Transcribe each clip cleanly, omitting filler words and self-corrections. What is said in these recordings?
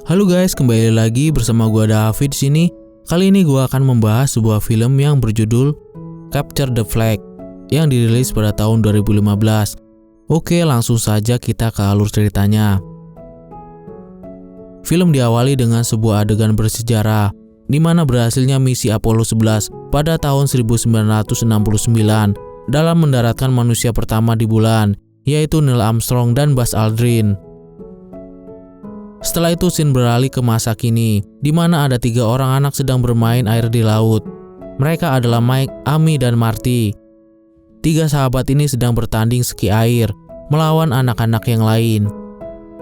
Halo guys, kembali lagi bersama gua David di sini. Kali ini gua akan membahas sebuah film yang berjudul Capture the Flag yang dirilis pada tahun 2015. Oke, langsung saja kita ke alur ceritanya. Film diawali dengan sebuah adegan bersejarah di mana berhasilnya misi Apollo 11 pada tahun 1969 dalam mendaratkan manusia pertama di bulan, yaitu Neil Armstrong dan Buzz Aldrin. Setelah itu scene beralih ke masa kini, di mana ada 3 orang anak sedang bermain air di laut. Mereka adalah Mike, Amy, dan Marty. 3 sahabat ini sedang bertanding ski air melawan anak-anak yang lain.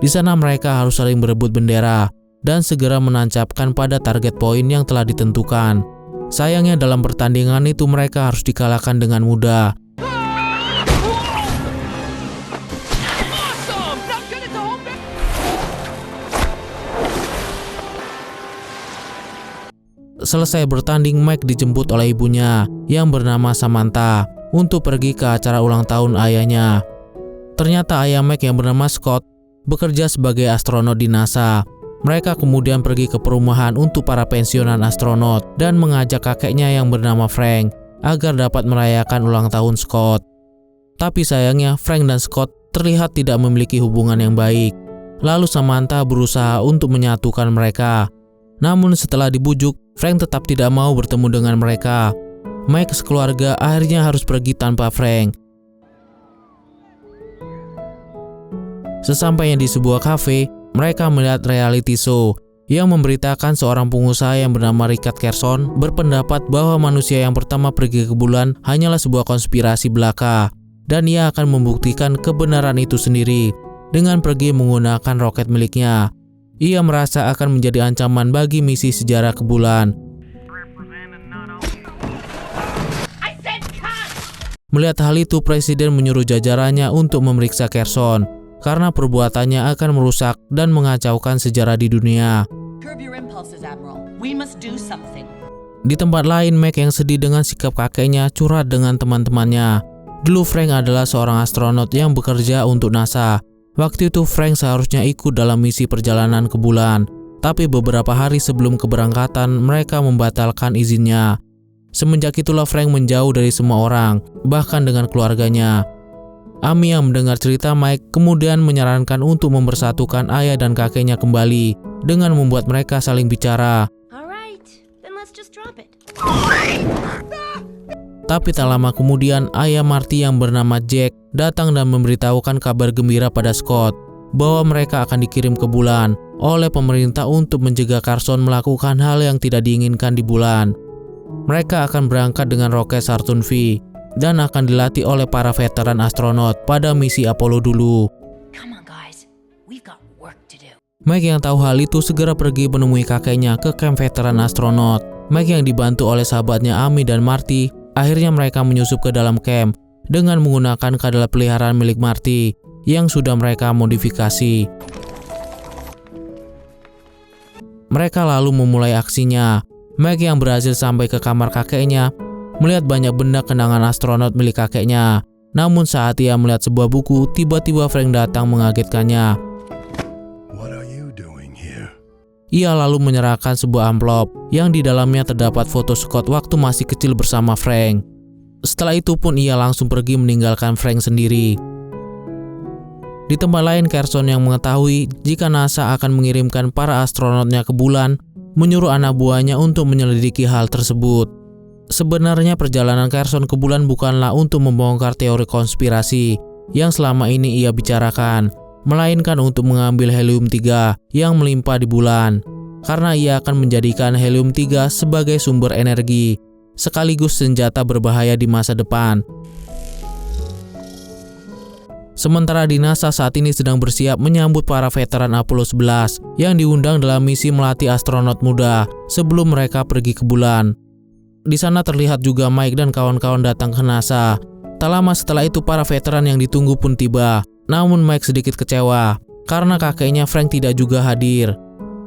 Di sana mereka harus saling berebut bendera dan segera menancapkan pada target poin yang telah ditentukan. Sayangnya dalam pertandingan itu mereka harus dikalahkan dengan mudah. Selesai bertanding, Mike dijemput oleh ibunya yang bernama Samantha untuk pergi ke acara ulang tahun ayahnya. Ternyata ayah Mike yang bernama Scott bekerja sebagai astronot di NASA. Mereka kemudian pergi ke perumahan untuk para pensiunan astronot dan mengajak kakeknya yang bernama Frank agar dapat merayakan ulang tahun Scott. Tapi sayangnya Frank dan Scott terlihat tidak memiliki hubungan yang baik. Lalu Samantha berusaha untuk menyatukan mereka. Namun setelah dibujuk, Frank tetap tidak mau bertemu dengan mereka. Mike sekeluarga akhirnya harus pergi tanpa Frank. Sesampainya di sebuah kafe, mereka melihat reality show yang memberitakan seorang pengusaha yang bernama Richard Carson berpendapat bahwa manusia yang pertama pergi ke bulan hanyalah sebuah konspirasi belaka, dan ia akan membuktikan kebenaran itu sendiri dengan pergi menggunakan roket miliknya. Ia merasa akan menjadi ancaman bagi misi sejarah ke bulan. Melihat hal itu, Presiden menyuruh jajarannya untuk memeriksa Carson karena perbuatannya akan merusak dan mengacaukan sejarah di dunia. Di tempat lain, Mike yang sedih dengan sikap kakeknya curhat dengan teman-temannya. Dulu Frank adalah seorang astronot yang bekerja untuk NASA. Waktu itu Frank seharusnya ikut dalam misi perjalanan ke bulan, tapi beberapa hari sebelum keberangkatan mereka membatalkan izinnya. Semenjak itulah Frank menjauh dari semua orang, bahkan dengan keluarganya. Amy yang mendengar cerita Mike kemudian menyarankan untuk mempersatukan ayah dan kakeknya kembali dengan membuat mereka saling bicara. Tapi tak lama kemudian ayah Marty yang bernama Jack datang dan memberitahukan kabar gembira pada Scott bahwa mereka akan dikirim ke bulan oleh pemerintah untuk mencegah Carson melakukan hal yang tidak diinginkan di bulan. Mereka akan berangkat dengan roket Saturn V dan akan dilatih oleh para veteran astronot pada misi Apollo dulu. Mike yang tahu hal itu segera pergi menemui kakeknya ke kamp veteran astronot. Mike yang dibantu oleh sahabatnya Amy dan Marty, akhirnya mereka menyusup ke dalam camp dengan menggunakan kadal peliharaan milik Marty yang sudah mereka modifikasi. Mereka lalu memulai aksinya. Mike yang berhasil sampai ke kamar kakeknya melihat banyak benda kenangan astronot milik kakeknya. Namun saat ia melihat sebuah buku, tiba-tiba Frank datang mengagetkannya. Ia lalu menyerahkan sebuah amplop yang di dalamnya terdapat foto Scott waktu masih kecil bersama Frank. Setelah itu pun ia langsung pergi meninggalkan Frank sendiri. Di tempat lain, Carson yang mengetahui jika NASA akan mengirimkan para astronotnya ke bulan, menyuruh anak buahnya untuk menyelidiki hal tersebut. Sebenarnya perjalanan Carson ke bulan bukanlah untuk membongkar teori konspirasi yang selama ini ia bicarakan, melainkan untuk mengambil helium-3 yang melimpah di bulan, karena ia akan menjadikan helium-3 sebagai sumber energi, sekaligus senjata berbahaya di masa depan. Sementara di NASA saat ini sedang bersiap menyambut para veteran Apollo 11 yang diundang dalam misi melatih astronot muda sebelum mereka pergi ke bulan. Di sana terlihat juga Mike dan kawan-kawan datang ke NASA. Tak lama setelah itu para veteran yang ditunggu pun tiba. Namun Mike sedikit kecewa karena kakeknya Frank tidak juga hadir.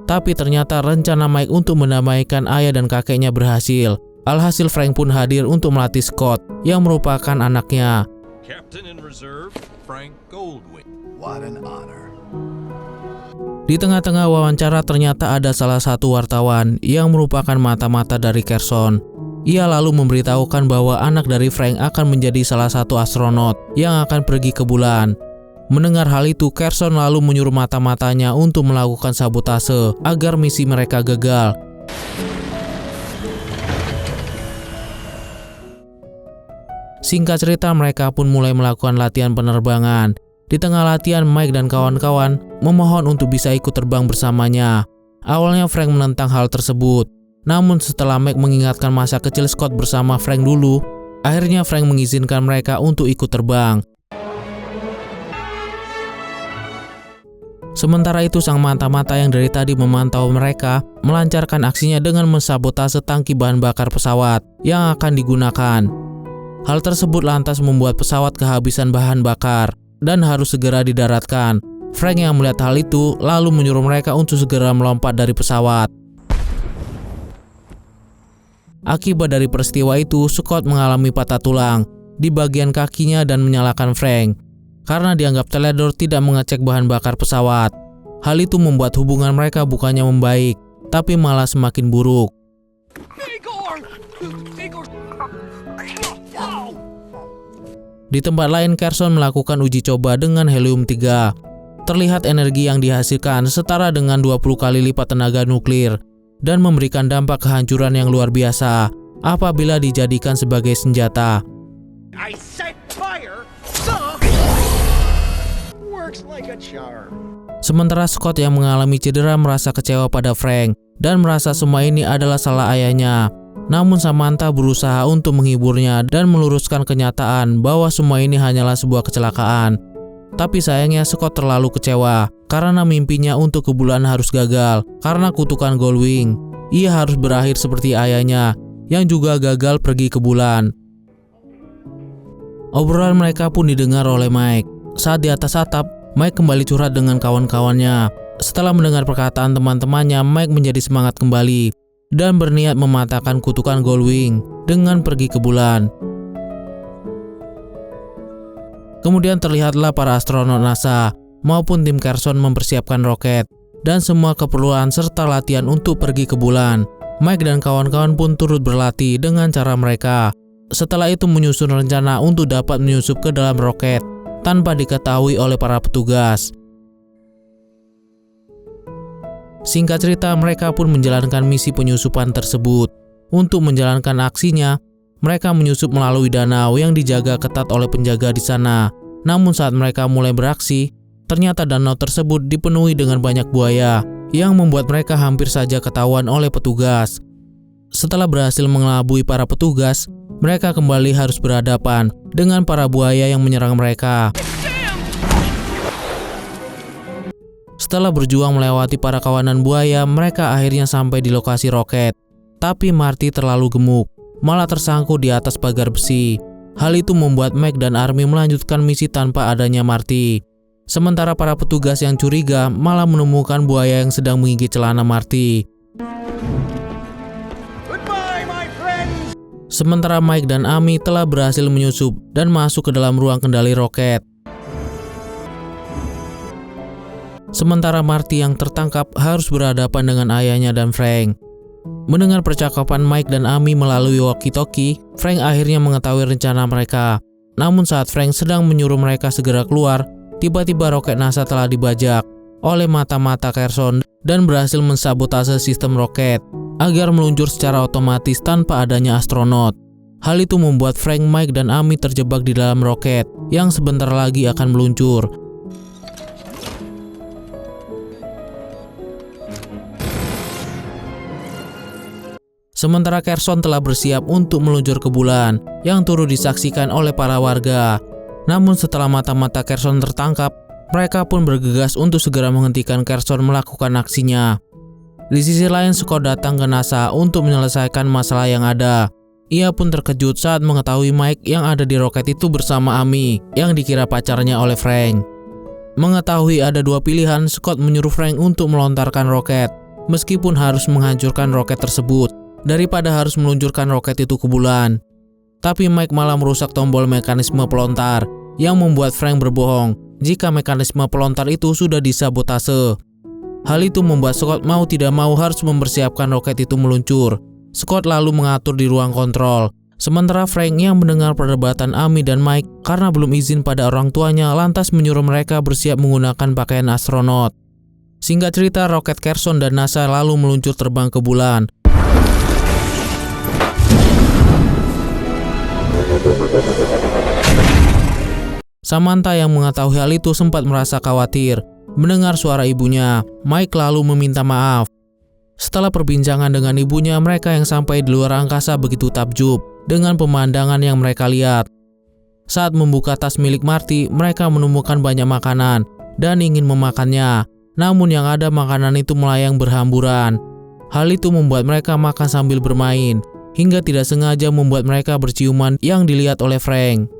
Tapi ternyata rencana Mike untuk mendamaikan ayah dan kakeknya berhasil. Alhasil Frank pun hadir untuk melatih Scott yang merupakan anaknya. Captain in Reserve, Frank Goldwyn. What an honor. Di tengah-tengah wawancara ternyata ada salah satu wartawan yang merupakan mata-mata dari Carson. Ia lalu memberitahukan bahwa anak dari Frank akan menjadi salah satu astronot yang akan pergi ke bulan. Mendengar hal itu, Carson lalu menyuruh mata-matanya untuk melakukan sabotase agar misi mereka gagal. Singkat cerita, mereka pun mulai melakukan latihan penerbangan. Di tengah latihan, Mike dan kawan-kawan memohon untuk bisa ikut terbang bersamanya. Awalnya Frank menentang hal tersebut. Namun setelah Mike mengingatkan masa kecil Scott bersama Frank dulu, akhirnya Frank mengizinkan mereka untuk ikut terbang. Sementara itu, sang mata-mata yang dari tadi memantau mereka melancarkan aksinya dengan mensabotase tangki bahan bakar pesawat yang akan digunakan. Hal tersebut lantas membuat pesawat kehabisan bahan bakar dan harus segera didaratkan. Frank yang melihat hal itu lalu menyuruh mereka untuk segera melompat dari pesawat. Akibat dari peristiwa itu, Scott mengalami patah tulang di bagian kakinya dan menyalahkan Frank karena dianggap teledor tidak mengecek bahan bakar pesawat. Hal itu membuat hubungan mereka bukannya membaik, tapi malah semakin buruk. Di tempat lain, Carson melakukan uji coba dengan helium-3. Terlihat energi yang dihasilkan setara dengan 20 kali lipat tenaga nuklir dan memberikan dampak kehancuran yang luar biasa apabila dijadikan sebagai senjata. Sementara Scott yang mengalami cedera merasa kecewa pada Frank dan merasa semua ini adalah salah ayahnya. Namun Samantha berusaha untuk menghiburnya dan meluruskan kenyataan bahwa semua ini hanyalah sebuah kecelakaan. Tapi sayangnya Scott terlalu kecewa karena mimpinya untuk ke bulan harus gagal karena kutukan Goldwing. Ia harus berakhir seperti ayahnya yang juga gagal pergi ke bulan. Obrolan mereka pun didengar oleh Mike. Saat di atas atap, Mike kembali curhat dengan kawan-kawannya. Setelah mendengar perkataan teman-temannya, Mike menjadi semangat kembali dan berniat mematahkan kutukan Goldwing dengan pergi ke bulan. Kemudian terlihatlah para astronot NASA maupun tim Carson mempersiapkan roket dan semua keperluan serta latihan untuk pergi ke bulan. Mike dan kawan-kawan pun turut berlatih dengan cara mereka. Setelah itu menyusun rencana untuk dapat menyusup ke dalam roket tanpa diketahui oleh para petugas. Singkat cerita, mereka pun menjalankan misi penyusupan tersebut. Untuk menjalankan aksinya, mereka menyusup melalui danau yang dijaga ketat oleh penjaga di sana. Namun saat mereka mulai beraksi, ternyata danau tersebut dipenuhi dengan banyak buaya yang membuat mereka hampir saja ketahuan oleh petugas. Setelah berhasil mengelabui para petugas, mereka kembali harus berhadapan dengan para buaya yang menyerang mereka. Setelah berjuang melewati para kawanan buaya, mereka akhirnya sampai di lokasi roket. Tapi Marty terlalu gemuk, malah tersangkut di atas pagar besi. Hal itu membuat Mike dan Army melanjutkan misi tanpa adanya Marty. Sementara para petugas yang curiga malah menemukan buaya yang sedang menggigit celana Marty. Sementara Mike dan Amy telah berhasil menyusup dan masuk ke dalam ruang kendali roket. Sementara Marty yang tertangkap harus berhadapan dengan ayahnya dan Frank. Mendengar percakapan Mike dan Amy melalui walkie-talkie, Frank akhirnya mengetahui rencana mereka. Namun saat Frank sedang menyuruh mereka segera keluar, tiba-tiba roket NASA telah dibajak oleh mata-mata Carson dan berhasil mensabotase sistem roket agar meluncur secara otomatis tanpa adanya astronot. Hal itu membuat Frank, Mike, dan Amy terjebak di dalam roket yang sebentar lagi akan meluncur. Sementara Carson telah bersiap untuk meluncur ke bulan yang turut disaksikan oleh para warga. Namun setelah mata-mata Carson tertangkap, mereka pun bergegas untuk segera menghentikan Carson melakukan aksinya. Di sisi lain, Scott datang ke NASA untuk menyelesaikan masalah yang ada. Ia pun terkejut saat mengetahui Mike yang ada di roket itu bersama Amy yang dikira pacarnya oleh Frank. Mengetahui ada dua pilihan, Scott menyuruh Frank untuk melontarkan roket meskipun harus menghancurkan roket tersebut daripada harus meluncurkan roket itu ke bulan. Tapi Mike malah merusak tombol mekanisme pelontar yang membuat Frank berbohong jika mekanisme pelontar itu sudah disabotase. Hal itu membuat Scott mau tidak mau harus mempersiapkan roket itu meluncur. Scott lalu mengatur di ruang kontrol. Sementara Frank yang mendengar perdebatan Amy dan Mike karena belum izin pada orang tuanya lantas menyuruh mereka bersiap menggunakan pakaian astronot. Singkat cerita, roket Carson dan NASA lalu meluncur terbang ke bulan. Samantha yang mengetahui hal itu sempat merasa khawatir. Mendengar suara ibunya, Mike lalu meminta maaf. Setelah perbincangan dengan ibunya, mereka yang sampai di luar angkasa begitu takjub dengan pemandangan yang mereka lihat. Saat membuka tas milik Marty, mereka menemukan banyak makanan dan ingin memakannya. Namun yang ada makanan itu melayang berhamburan. Hal itu membuat mereka makan sambil bermain, hingga tidak sengaja membuat mereka berciuman yang dilihat oleh Frank.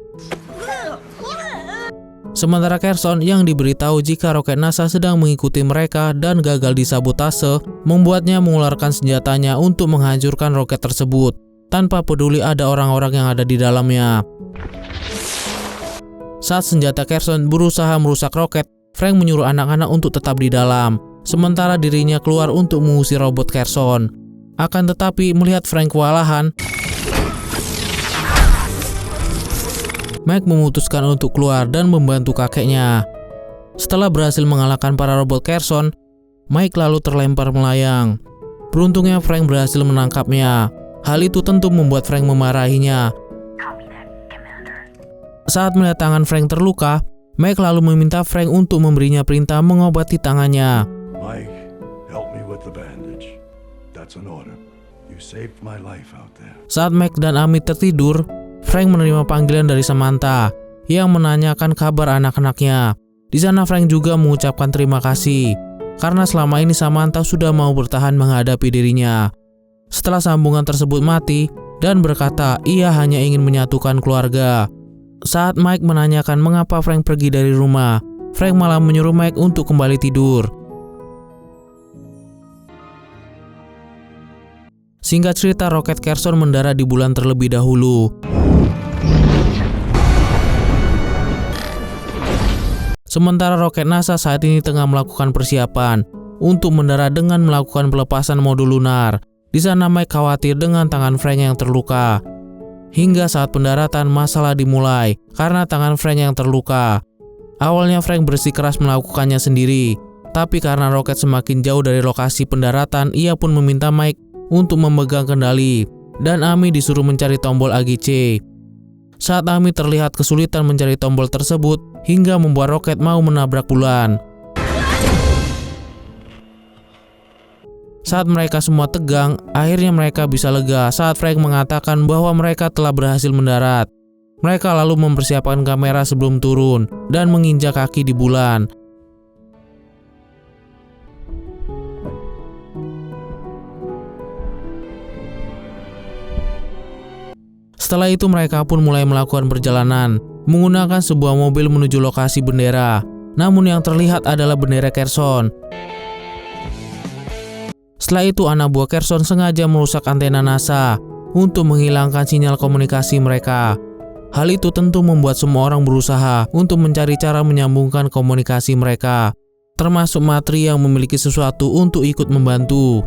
Sementara Carson yang diberitahu jika roket NASA sedang mengikuti mereka dan gagal disabotase, membuatnya mengeluarkan senjatanya untuk menghancurkan roket tersebut, tanpa peduli ada orang-orang yang ada di dalamnya. Saat senjata Carson berusaha merusak roket, Frank menyuruh anak-anak untuk tetap di dalam, sementara dirinya keluar untuk mengusir robot Carson. Akan tetapi melihat Frank kewalahan, Mike memutuskan untuk keluar dan membantu kakeknya. Setelah berhasil mengalahkan para robot Carson, Mike lalu terlempar melayang. Beruntungnya Frank berhasil menangkapnya. Hal itu tentu membuat Frank memarahinya. Saat melihat tangan Frank terluka, Mike lalu meminta Frank untuk memberinya perintah mengobati tangannya. Mike, help me with the bandage. That's an order. You saved my life out there. Saat Mike dan Amy tertidur, Frank menerima panggilan dari Samantha yang menanyakan kabar anak-anaknya. Di sana Frank juga mengucapkan terima kasih karena selama ini Samantha sudah mau bertahan menghadapi dirinya. Setelah sambungan tersebut mati dan berkata ia hanya ingin menyatukan keluarga. Saat Mike menanyakan mengapa Frank pergi dari rumah, Frank malah menyuruh Mike untuk kembali tidur. Singkat cerita, roket Carson mendarat di bulan terlebih dahulu. Sementara roket NASA saat ini tengah melakukan persiapan untuk mendarat dengan melakukan pelepasan modul lunar. Di sana Mike khawatir dengan tangan Frank yang terluka. Hingga saat pendaratan masalah dimulai karena tangan Frank yang terluka. Awalnya Frank bersikeras melakukannya sendiri, tapi karena roket semakin jauh dari lokasi pendaratan, ia pun meminta Mike untuk memegang kendali dan Amy disuruh mencari tombol AGC. Saat Amy terlihat kesulitan mencari tombol tersebut hingga membuat roket mau menabrak bulan. Saat mereka semua tegang, akhirnya mereka bisa lega saat Frank mengatakan bahwa mereka telah berhasil mendarat. Mereka lalu mempersiapkan kamera sebelum turun dan menginjak kaki di bulan. Setelah itu mereka pun mulai melakukan perjalanan menggunakan sebuah mobil menuju lokasi bendera. Namun yang terlihat adalah bendera Carson. Setelah itu anak buah Carson sengaja merusak antena NASA untuk menghilangkan sinyal komunikasi mereka. Hal itu tentu membuat semua orang berusaha untuk mencari cara menyambungkan komunikasi mereka, termasuk Matri yang memiliki sesuatu untuk ikut membantu.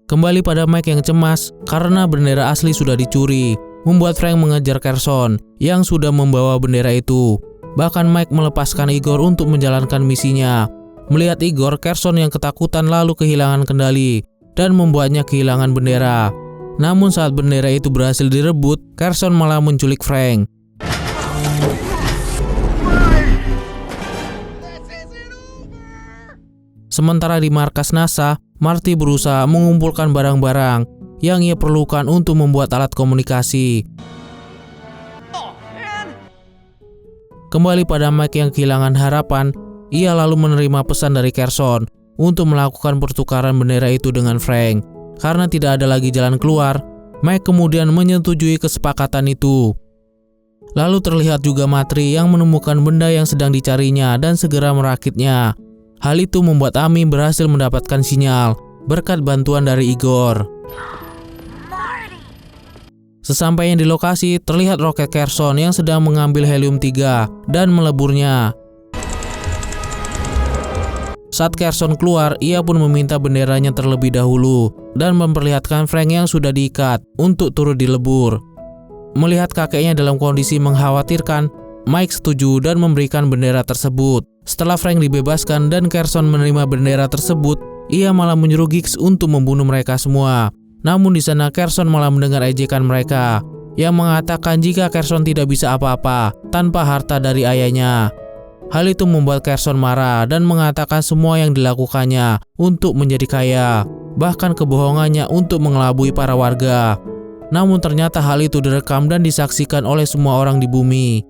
Kembali pada Mike yang cemas karena bendera asli sudah dicuri, membuat Frank mengejar Carson yang sudah membawa bendera itu. Bahkan Mike melepaskan Igor untuk menjalankan misinya. Melihat Igor, Carson yang ketakutan lalu kehilangan kendali dan membuatnya kehilangan bendera. Namun saat bendera itu berhasil direbut, Carson malah menculik Frank. Sementara di markas NASA, Marty berusaha mengumpulkan barang-barang yang ia perlukan untuk membuat alat komunikasi. Kembali pada Mike yang kehilangan harapan, ia lalu menerima pesan dari Carson untuk melakukan pertukaran bendera itu dengan Frank. Karena tidak ada lagi jalan keluar, Mike kemudian menyetujui kesepakatan itu. Lalu terlihat juga Matri yang menemukan benda yang sedang dicarinya dan segera merakitnya. Hal itu membuat Amy berhasil mendapatkan sinyal berkat bantuan dari Igor. Sesampainya di lokasi, terlihat roket Kherson yang sedang mengambil helium-3 dan meleburnya. Saat Kherson keluar, ia pun meminta benderanya terlebih dahulu dan memperlihatkan Frank yang sudah diikat untuk turut dilebur. Melihat kakeknya dalam kondisi mengkhawatirkan, Mike setuju dan memberikan bendera tersebut. Setelah Frank dibebaskan dan Kherson menerima bendera tersebut, ia malah menyuruh Giggs untuk membunuh mereka semua. Namun di sana Kherson malah mendengar ejekan mereka yang mengatakan jika Kherson tidak bisa apa-apa tanpa harta dari ayahnya. Hal itu membuat Kherson marah dan mengatakan semua yang dilakukannya untuk menjadi kaya, bahkan kebohongannya untuk mengelabui para warga. Namun ternyata hal itu direkam dan disaksikan oleh semua orang di bumi.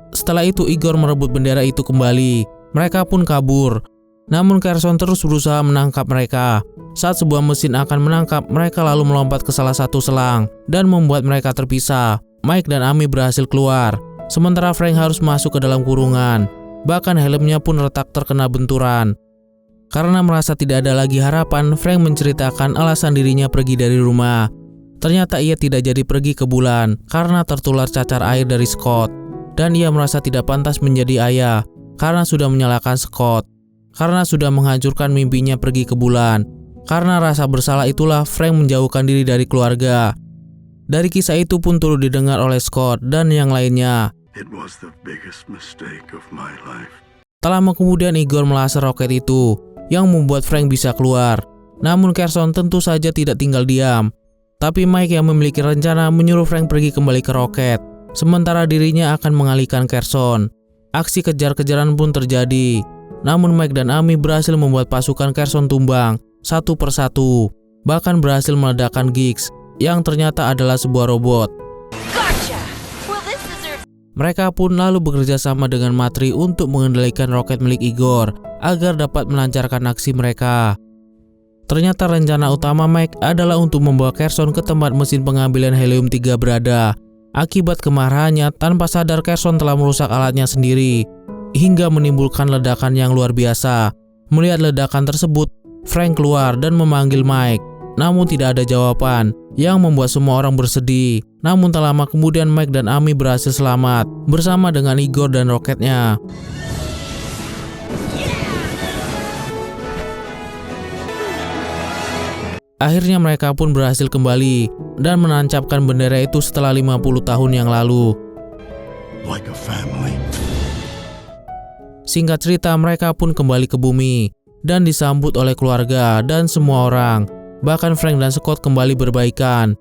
Setelah itu Igor merebut bendera itu kembali. Mereka pun kabur. Namun Kherson terus berusaha menangkap mereka. Saat sebuah mesin akan menangkap, mereka lalu melompat ke salah satu selang dan membuat mereka terpisah. Mike dan Amy berhasil keluar, sementara Frank harus masuk ke dalam kurungan. Bahkan helmnya pun retak terkena benturan. Karena merasa tidak ada lagi harapan, Frank menceritakan alasan dirinya pergi dari rumah. Ternyata ia tidak jadi pergi ke bulan karena tertular cacar air dari Scott. Dan ia merasa tidak pantas menjadi ayah karena sudah menyalahkan Scott. Karena sudah menghancurkan mimpinya pergi ke bulan. Karena rasa bersalah itulah Frank menjauhkan diri dari keluarga. Dari kisah itu pun turut didengar oleh Scott dan yang lainnya. It was the biggest mistake of my life. Tak lama kemudian Igor melaser roket itu yang membuat Frank bisa keluar. Namun Kherson tentu saja tidak tinggal diam. Tapi Mike yang memiliki rencana menyuruh Frank pergi kembali ke roket. Sementara dirinya akan mengalihkan Kherson. Aksi kejar-kejaran pun terjadi. Namun Mike dan Amy berhasil membuat pasukan Kherson tumbang satu persatu. Bahkan berhasil meledakkan Giggs yang ternyata adalah sebuah robot. Mereka pun lalu bekerja sama dengan Matri untuk mengendalikan roket milik Igor agar dapat melancarkan aksi mereka. Ternyata rencana utama Mike adalah untuk membawa Kherson ke tempat mesin pengambilan helium-3 berada. Akibat kemarahannya, tanpa sadar Kherson telah merusak alatnya sendiri hingga menimbulkan ledakan yang luar biasa. Melihat ledakan tersebut, Frank keluar dan memanggil Mike. Namun tidak ada jawaban yang membuat semua orang bersedih. Namun tak lama kemudian Mike dan Amy berhasil selamat bersama dengan Igor dan roketnya. Akhirnya mereka pun berhasil kembali dan menancapkan bendera itu setelah 50 tahun yang lalu. Like a family. Singkat cerita, mereka pun kembali ke bumi dan disambut oleh keluarga dan semua orang. Bahkan Frank dan Scott kembali berbaikan.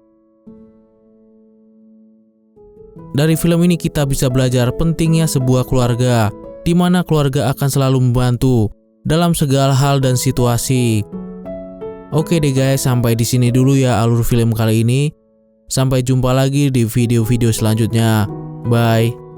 Dari film ini kita bisa belajar pentingnya sebuah keluarga, di mana keluarga akan selalu membantu dalam segala hal dan situasi. Oke deh guys, sampai di sini dulu ya alur film kali ini. Sampai jumpa lagi di video-video selanjutnya. Bye.